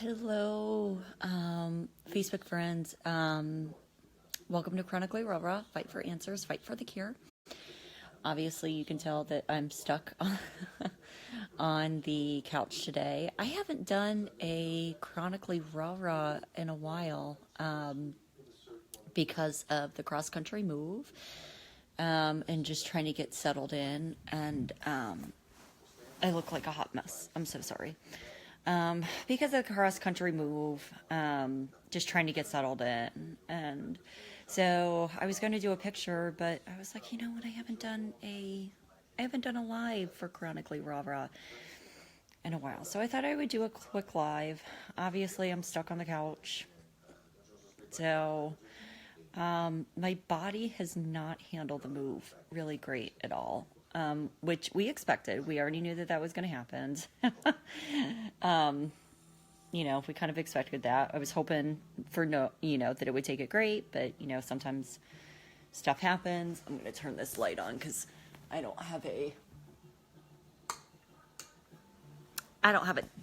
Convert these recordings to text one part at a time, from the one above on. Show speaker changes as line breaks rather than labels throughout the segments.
Hello, Facebook friends. Welcome to Chronically Raw. Fight for answers, fight for the cure. Obviously, you can tell that I'm stuck on the couch today. I haven't done a Chronically Raw in a while because of the cross-country move and just trying to get settled in. And I look like a hot mess. I'm so sorry. Because of the cross-country move, just trying to get settled in. And so I was going to do a picture, but I was like, you know what? I haven't done a live for Chronically Raw in a while. So I thought I would do a quick live. Obviously, I'm stuck on the couch. So my body has not handled the move really great at all. Which we expected. We already knew that was going to happen. We kind of expected that. I was hoping for that it would take it great, but sometimes stuff happens. I'm going to turn this light on because I don't have a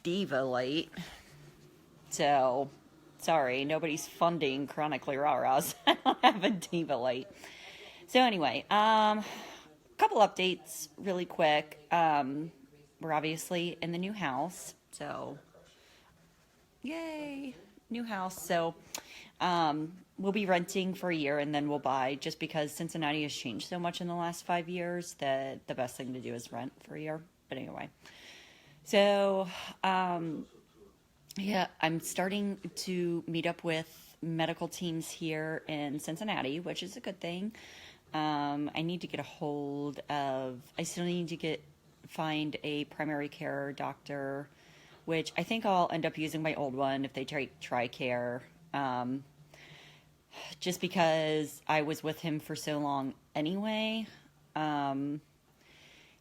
diva light. So, sorry, nobody's funding Chronically Raw-Rahs. I don't have a diva light. So anyway, couple updates really quick. We're obviously in the new house, so yay, new house. So we'll be renting for a year and then we'll buy, just because Cincinnati has changed so much in the last 5 years that the best thing to do is rent for a year. But anyway, so yeah, I'm starting to meet up with medical teams here in Cincinnati, which is a good thing. I need to get I still need to find a primary care doctor, which I think I'll end up using my old one if they take TRICARE, just because I was with him for so long anyway.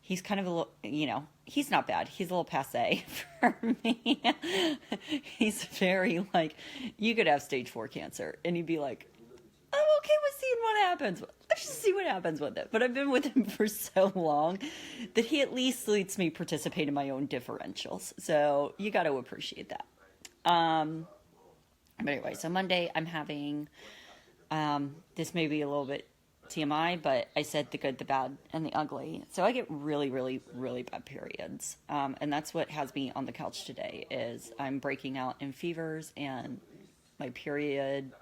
He's kind of a little, he's not bad. He's a little passe for me. He's very you could have stage 4 cancer and he'd be like, I'm okay with seeing what happens. Let's just see what happens with it. But I've been with him for so long that he at least lets me participate in my own differentials. So you got to appreciate that. But anyway, so Monday I'm having, this may be a little bit TMI, but I said the good, the bad, and the ugly. So I get really, really, really bad periods. And that's what has me on the couch today is I'm breaking out in fevers and my period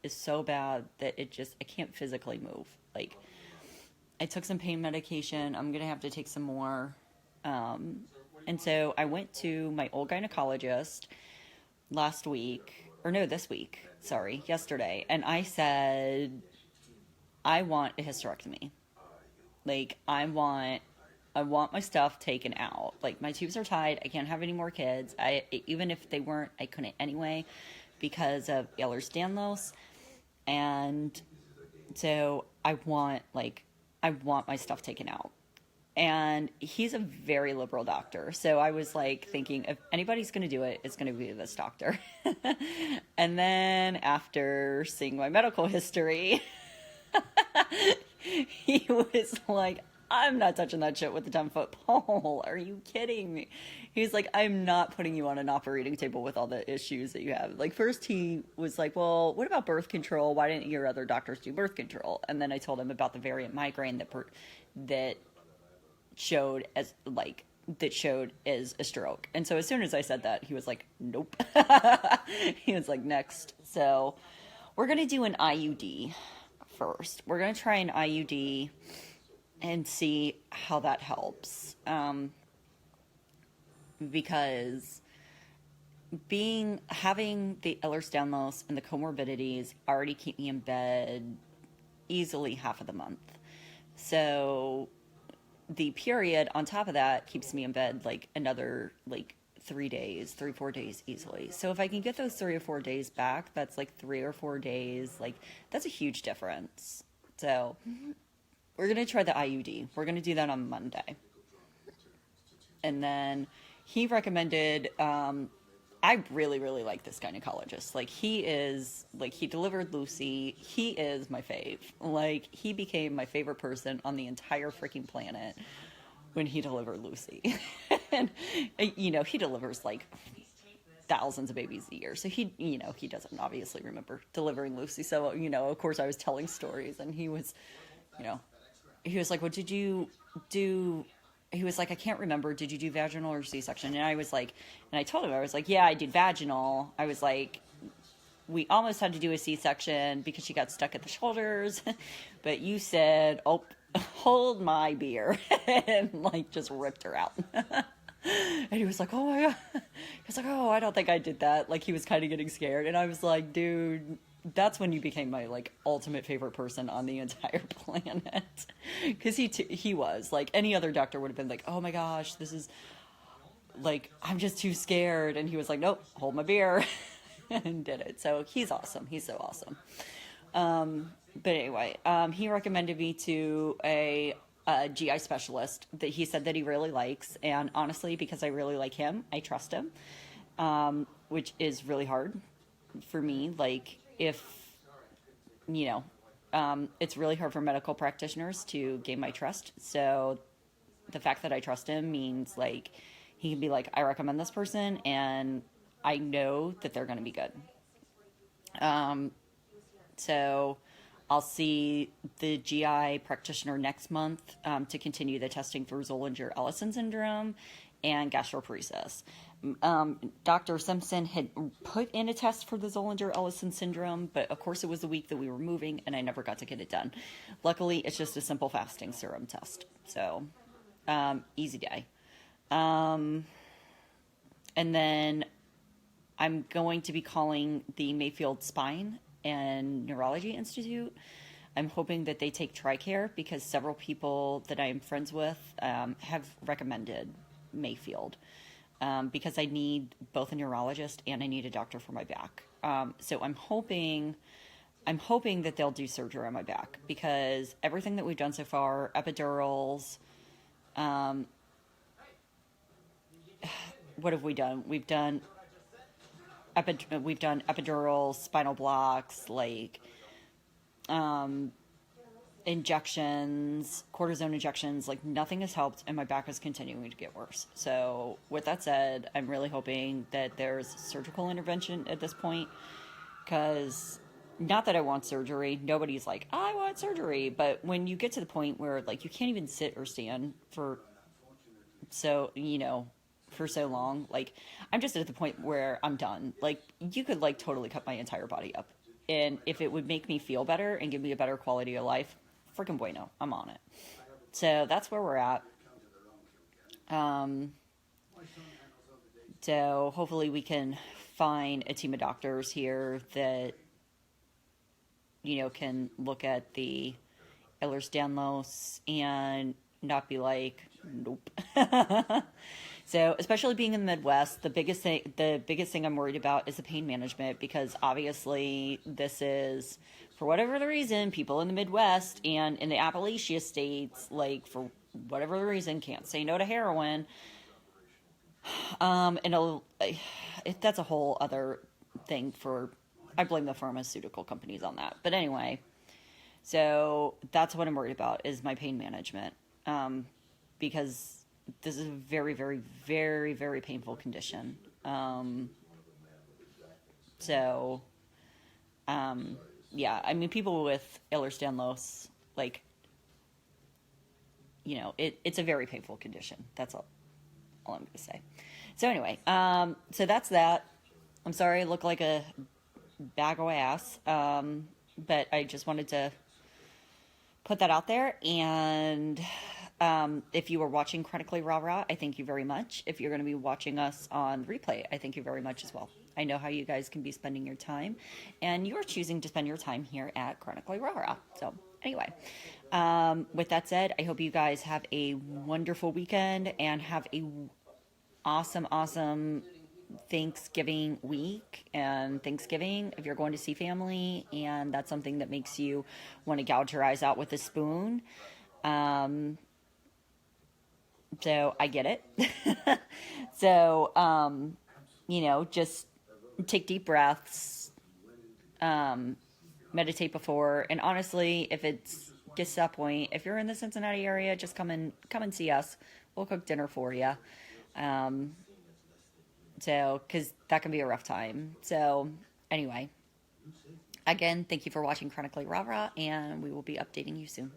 is so bad that I can't physically move. I took some pain medication. I'm going to have to take some more. And so I went to my old gynecologist yesterday. And I said, I want a hysterectomy. I want my stuff taken out. My tubes are tied. I can't have any more kids. Even if they weren't, I couldn't anyway because of Ehlers-Danlos. And so I want my stuff taken out. And he's a very liberal doctor. So I was thinking, if anybody's going to do it, it's going to be this doctor. And then after seeing my medical history, he was like, I'm not touching that shit with a 10-foot pole. Are you kidding me? He's like, I'm not putting you on an operating table with all the issues that you have. First he was like, well, what about birth control? Why didn't your other doctors do birth control? And then I told him about the variant migraine that showed as a stroke. And so as soon as I said that, he was like, nope. He was like, next. So we're going to do an IUD first. We're going to try an IUD and see how that helps. Because having the Ehlers-Danlos and the comorbidities already keep me in bed easily half of the month. So the period on top of that keeps me in bed another 3-4 days easily. So if I can get those 3 or 4 days back, that's 3 or 4 days. That's a huge difference. So we're going to try the IUD. We're going to do that on Monday. And then he recommended, I really, really like this gynecologist. He delivered Lucy. He is my fave. He became my favorite person on the entire freaking planet when he delivered Lucy. And, he delivers thousands of babies a year. So he doesn't obviously remember delivering Lucy. So, of course I was telling stories, and he was, you know, he was like, what did you do? He was like, I can't remember. Did you do vaginal or C-section? And I was like, and I told him, I was like, yeah, I did vaginal. I was like, we almost had to do a C-section because she got stuck at the shoulders, but you said, oh, hold my beer, and like just ripped her out. And he was like, oh my God. He was like, oh, I don't think I did that. Like, he was kind of getting scared. And I was like, dude, that's when you became my like ultimate favorite person on the entire planet. Because he was like, any other doctor would have been like, oh my gosh, this is like, I'm just too scared. And he was like, nope, hold my beer. And did it. So he's awesome. He's so awesome. But anyway, he recommended me to a GI specialist that he said that he really likes. And honestly, because I really like him, I trust him, which is really hard for me. Like, if, it's really hard for medical practitioners to gain my trust. So the fact that I trust him means, like, he can be like, I recommend this person, and I know that they're going to be good. So I'll see the GI practitioner next month to continue the testing for Zollinger-Ellison syndrome and gastroparesis. Dr. Simpson had put in a test for the Zollinger-Ellison syndrome, but of course it was the week that we were moving, and I never got to get it done. Luckily, it's just a simple fasting serum test. So, easy day. And then I'm going to be calling the Mayfield Spine and Neurology Institute. I'm hoping that they take TRICARE, because several people that I am friends with have recommended Mayfield, because I need both a neurologist and I need a doctor for my back. So I'm hoping that they'll do surgery on my back, because everything that we've done so far, epidurals, what have we done? We've done epidurals, spinal blocks, like injections, cortisone injections. Like, nothing has helped, and my back is continuing to get worse. So with that said, I'm really hoping that there's surgical intervention at this point, because not that I want surgery. Nobody's like, I want surgery. But when you get to the point where, like, you can't even sit or stand for so long, like, I'm just at the point where I'm done. Like, you could like totally cut my entire body up, and if it would make me feel better and give me a better quality of life, freaking bueno, I'm on it. So that's where we're at. So hopefully we can find a team of doctors here that can look at the Ehlers-Danlos and not be like, nope. So, especially being in the Midwest, the biggest thing I'm worried about is the pain management, because obviously this is, for whatever the reason, people in the Midwest and in the Appalachia states, like, for whatever the reason, can't say no to heroin. That's a whole other thing I blame the pharmaceutical companies on that. But anyway, so that's what I'm worried about, is my pain management. Because this is a very, very, very, very painful condition. Yeah, I mean, people with Ehlers-Danlos, like, it's a very painful condition. That's all I'm going to say. So anyway, so that's that. I'm sorry I look like a bag of ass, but I just wanted to put that out there. And if you are watching Chronically Rah Rah, I thank you very much. If you're going to be watching us on replay, I thank you very much as well. I know how you guys can be spending your time, and you're choosing to spend your time here at Chronically Rah Rah. So anyway, with that said, I hope you guys have a wonderful weekend and have a awesome Thanksgiving week. And Thanksgiving, if you're going to see family and that's something that makes you want to gouge your eyes out with a spoon, so I get it. So, just take deep breaths, meditate before. And honestly, if it gets to that point, if you're in the Cincinnati area, just come and see us. We'll cook dinner for you. So, because that can be a rough time. So, anyway, again, thank you for watching Chronically Rah Rah, and we will be updating you soon.